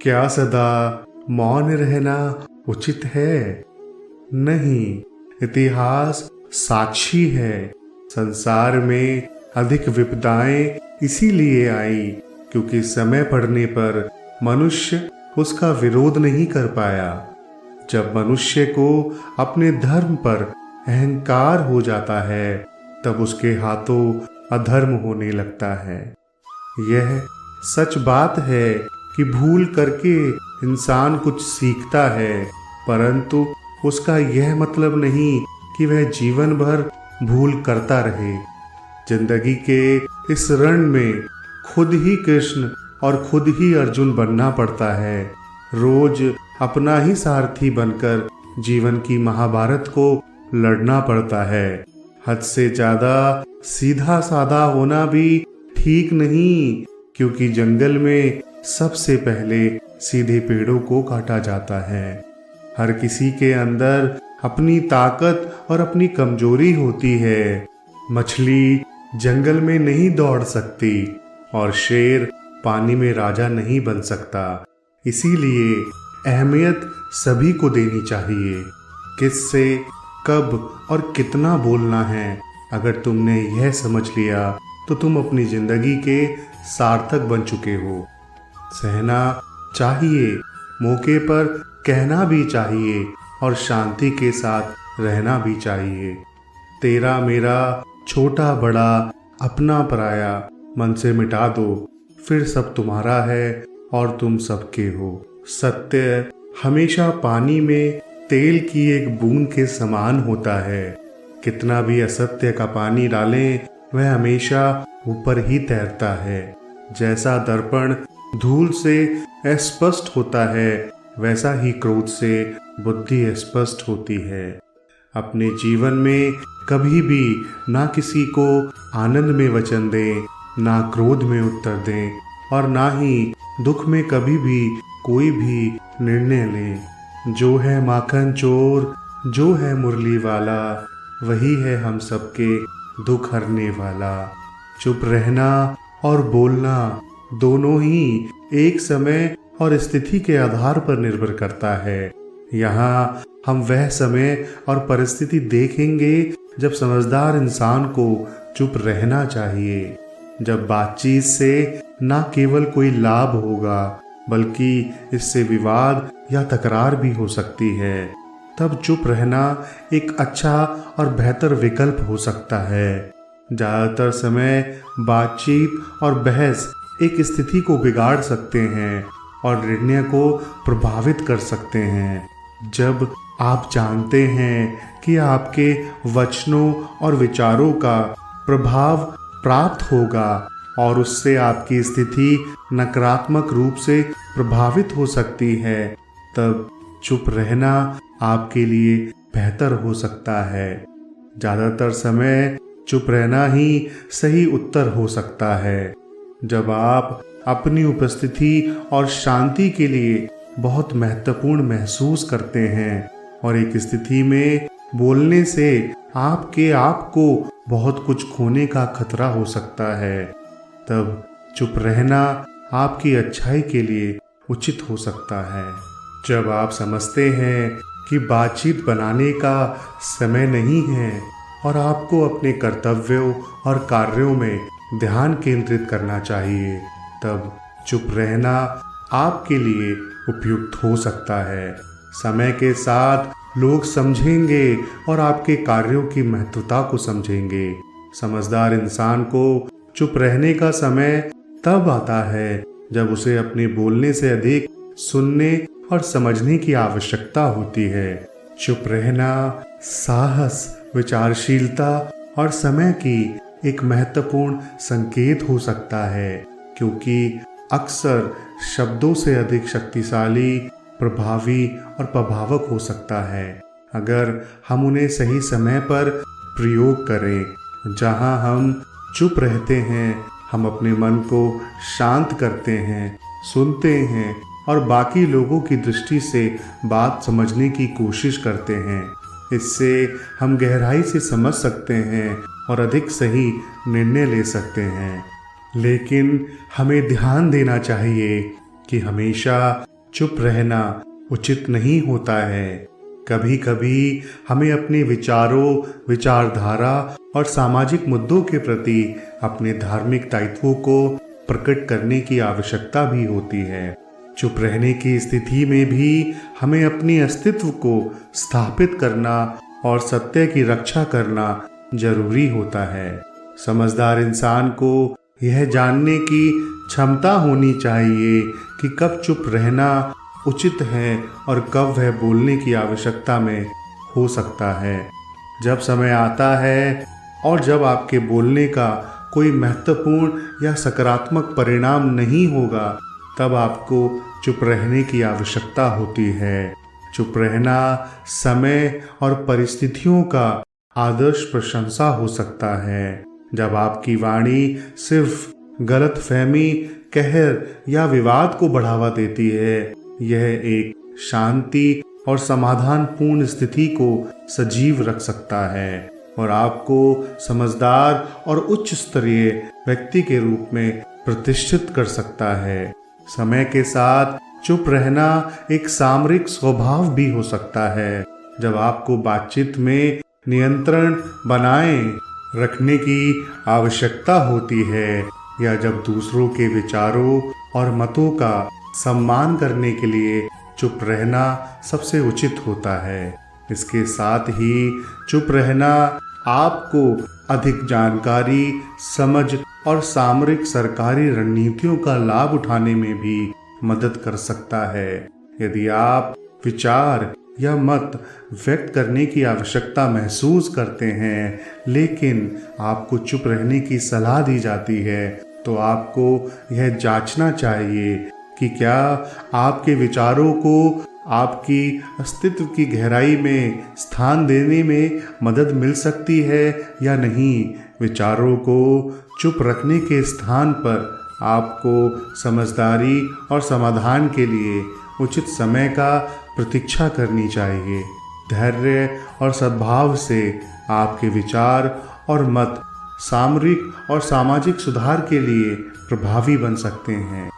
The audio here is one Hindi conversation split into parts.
क्या सदा मौन रहना उचित है? नहीं, इतिहास साक्षी है। संसार में अधिक विपदाएं इसीलिए आई क्योंकि समय पड़ने पर मनुष्य उसका विरोध नहीं कर पाया। जब मनुष्य को अपने धर्म पर अहंकार हो जाता है तब उसके हाथों अधर्म होने लगता है। यह सच बात है कि भूल करके इंसान कुछ सीखता है, परंतु उसका यह मतलब नहीं कि वह जीवन भर भूल करता रहे। जिंदगी के इस रण में खुद ही कृष्ण और खुद ही अर्जुन बनना पड़ता है। रोज अपना ही सारथी बनकर जीवन की महाभारत को लड़ना पड़ता है। हद से ज्यादा सीधा साधा होना भी ठीक नहीं, क्योंकि जंगल में सबसे पहले सीधे पेड़ों को काटा जाता है। हर किसी के अंदर अपनी ताकत और अपनी कमजोरी होती है। मछली जंगल में नहीं दौड़ सकती और शेर पानी में राजा नहीं बन सकता। इसीलिए अहमियत सभी को देनी चाहिए। किससे कब और कितना बोलना है, अगर तुमने यह समझ लिया तो तुम अपनी जिंदगी के सार्थक बन चुके हो। सहना चाहिए, मौके पर कहना भी चाहिए और शांति के साथ रहना भी चाहिए। तेरा मेरा छोटा बड़ा अपना पराया मन से मिटा दो, फिर सब तुम्हारा है और तुम सबके हो। सत्य हमेशा पानी में तेल की एक बूंद के समान होता है। कितना भी असत्य का पानी डालें वह हमेशा ऊपर ही तैरता है। जैसा दर्पण धूल से अस्पष्ट होता है, वैसा ही क्रोध से बुद्धि स्पष्ट होती है। अपने जीवन में कभी भी ना किसी को आनंद में वचन दें, ना क्रोध में उत्तर दें और ना ही दुख में कभी भी कोई भी निर्णय लें। जो है माखन चोर, जो है मुरली वाला, वही है हम सबके दुख हरने वाला। चुप रहना और बोलना दोनों ही एक समय और स्थिति के आधार पर निर्भर करता है। यहाँ हम वह समय और परिस्थिति देखेंगे जब समझदार इंसान को चुप रहना चाहिए, जब बातचीत से न केवल कोई लाभ होगा बल्कि इससे विवाद या तकरार भी हो सकती है, तब चुप रहना एक अच्छा और बेहतर विकल्प हो सकता है। ज़्यादातर समय बातचीत और बहस एक स्थिति को बिगाड़ सकते हैं और निर्णय को प्रभावित कर सकते हैं। जब आप जानते हैं कि आपके वचनों और विचारों का प्रभाव प्राप्त होगा और उससे आपकी स्थिति नकारात्मक रूप से प्रभावित हो सकती है, तब चुप रहना आपके लिए बेहतर हो सकता है। ज़्यादातर समय चुप रहना ही सही उत्तर हो सकता है। जब आप अपनी उपस्थिति और शांति के लिए बहुत महत्वपूर्ण महसूस करते हैं और एक स्थिति में बोलने से आपके आप को बहुत कुछ खोने का खतरा हो सकता है, तब चुप रहना आपकी अच्छाई के लिए उचित हो सकता है। जब आप समझते हैं कि बातचीत बनाने का समय नहीं है और आपको अपने कर्तव्यों और कार्यों में ध्यान केंद्रित करना चाहिए, तब चुप रहना आपके लिए उपयुक्त हो सकता है। समय के साथ लोग समझेंगे और आपके कार्यों की महत्वता को समझेंगे। समझदार इंसान को चुप रहने का समय तब आता है जब उसे अपने बोलने से अधिक सुनने और समझने की आवश्यकता होती है। चुप रहना साहस, विचारशीलता और समय की एक महत्वपूर्ण संकेत हो सकता है, क्योंकि अक्सर शब्दों से अधिक शक्तिशाली, प्रभावी और प्रभावक हो सकता है अगर हम उन्हें सही समय पर प्रयोग करें। जहां हम चुप रहते हैं, हम अपने मन को शांत करते हैं, सुनते हैं और बाकी लोगों की दृष्टि से बात समझने की कोशिश करते हैं। इससे हम गहराई से समझ सकते हैं और अधिक सही निर्णय ले सकते हैं। लेकिन हमें ध्यान देना चाहिए कि हमेशा चुप रहना उचित नहीं होता है। कभी कभी हमें अपने विचारों, विचारधारा और सामाजिक मुद्दों के प्रति अपने धार्मिक दायित्वों को प्रकट करने की आवश्यकता भी होती है। चुप रहने की स्थिति में भी हमें अपने अस्तित्व को स्थापित करना और सत्य की रक्षा करना जरूरी होता है। समझदार इंसान को यह जानने की क्षमता होनी चाहिए कि कब चुप रहना उचित है और कब वह बोलने की आवश्यकता में हो सकता है। जब समय आता है और जब आपके बोलने का कोई महत्वपूर्ण या सकारात्मक परिणाम नहीं होगा, तब आपको चुप रहने की आवश्यकता होती है। चुप रहना समय और परिस्थितियों का आदर्श प्रशंसा हो सकता है। जब आपकी वाणी सिर्फ गलतफहमी, कहर या विवाद को बढ़ावा देती है, यह एक शांति और समाधानपूर्ण स्थिति को सजीव रख सकता है और आपको समझदार और उच्च स्तरीय व्यक्ति के रूप में प्रतिष्ठित कर सकता है। समय के साथ चुप रहना एक सामरिक स्वभाव भी हो सकता है। जब आपको बातचीत में नियंत्रण बनाए रखने की आवश्यकता होती है या जब दूसरों के विचारों और मतों का सम्मान करने के लिए चुप रहना सबसे उचित होता है। इसके साथ ही चुप रहना आपको अधिक जानकारी, समझ और सामरिक सरकारी रणनीतियों का लाभ उठाने में भी मदद कर सकता है। यदि आप विचार या मत व्यक्त करने की आवश्यकता महसूस करते हैं लेकिन आपको चुप रहने की सलाह दी जाती है, तो आपको यह जांचना चाहिए कि क्या आपके विचारों को आपकी अस्तित्व की गहराई में स्थान देने में मदद मिल सकती है या नहीं। विचारों को चुप रखने के स्थान पर आपको समझदारी और समाधान के लिए उचित समय का प्रतीक्षा करनी चाहिए। धैर्य और सद्भाव से आपके विचार और मत सामरिक और सामाजिक सुधार के लिए प्रभावी बन सकते हैं।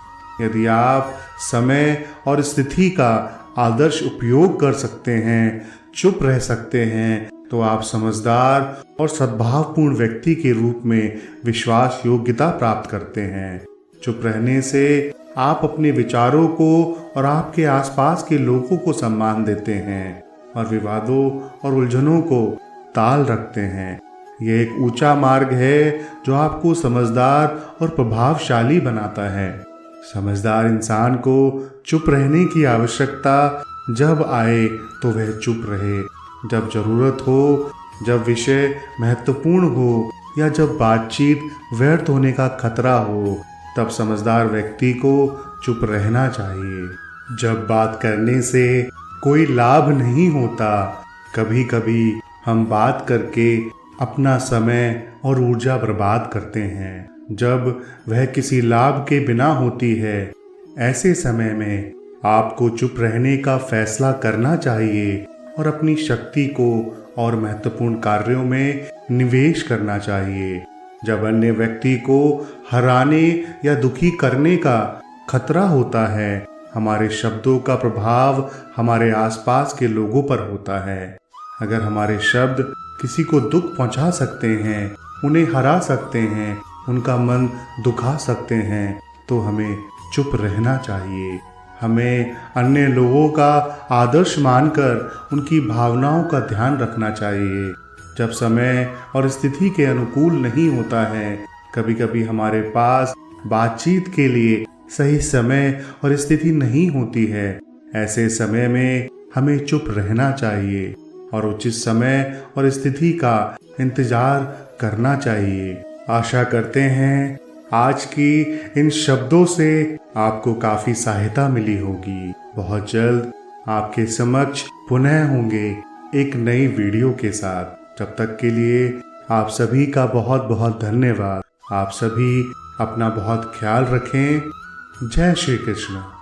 यदि आप समय और स्थिति का आदर्श उपयोग कर सकते हैं, चुप रह सकते हैं, तो आप समझदार और सद्भावपूर्ण व्यक्ति के रूप में विश्वास योग्यता प्राप्त करते हैं। चुप रहने से आप अपने विचारों को और आपके आसपास के लोगों को सम्मान देते हैं और विवादों और उलझनों को ताल रखते हैं। यह एक ऊंचा मार्ग है जो आपको समझदार और प्रभावशाली बनाता है। समझदार इंसान को चुप रहने की आवश्यकता जब आए तो वह चुप रहे। जब जरूरत हो, जब विषय महत्वपूर्ण हो या जब बातचीत व्यर्थ होने का खतरा हो, तब समझदार व्यक्ति को चुप रहना चाहिए। जब बात करने से कोई लाभ नहीं होता, कभी कभी हम बात करके अपना समय और ऊर्जा बर्बाद करते हैं। जब वह किसी लाभ के बिना होती है, ऐसे समय में आपको चुप रहने का फैसला करना चाहिए और अपनी शक्ति को और महत्वपूर्ण कार्यों में निवेश करना चाहिए। जब अन्य व्यक्ति को हराने या दुखी करने का खतरा होता है, हमारे शब्दों का प्रभाव हमारे आसपास के लोगों पर होता है। अगर हमारे शब्द किसी को दुख पहुंचा सकते हैं, उन्हें हरा सकते हैं, उनका मन दुखा सकते हैं, तो हमें चुप रहना चाहिए। हमें अन्य लोगों का आदर्श मानकर उनकी भावनाओं का ध्यान रखना चाहिए। जब समय और स्थिति के अनुकूल नहीं होता है, कभी कभी हमारे पास बातचीत के लिए सही समय और स्थिति नहीं होती है। ऐसे समय में हमें चुप रहना चाहिए और उचित समय और स्थिति का इंतजार करना चाहिए। आशा करते हैं आज की इन शब्दों से आपको काफ़ी सहायता मिली होगी। बहुत जल्द आपके समक्ष पुनः होंगे एक नई वीडियो के साथ। तब तक के लिए आप सभी का बहुत बहुत धन्यवाद। आप सभी अपना बहुत ख्याल रखें। जय श्री कृष्ण।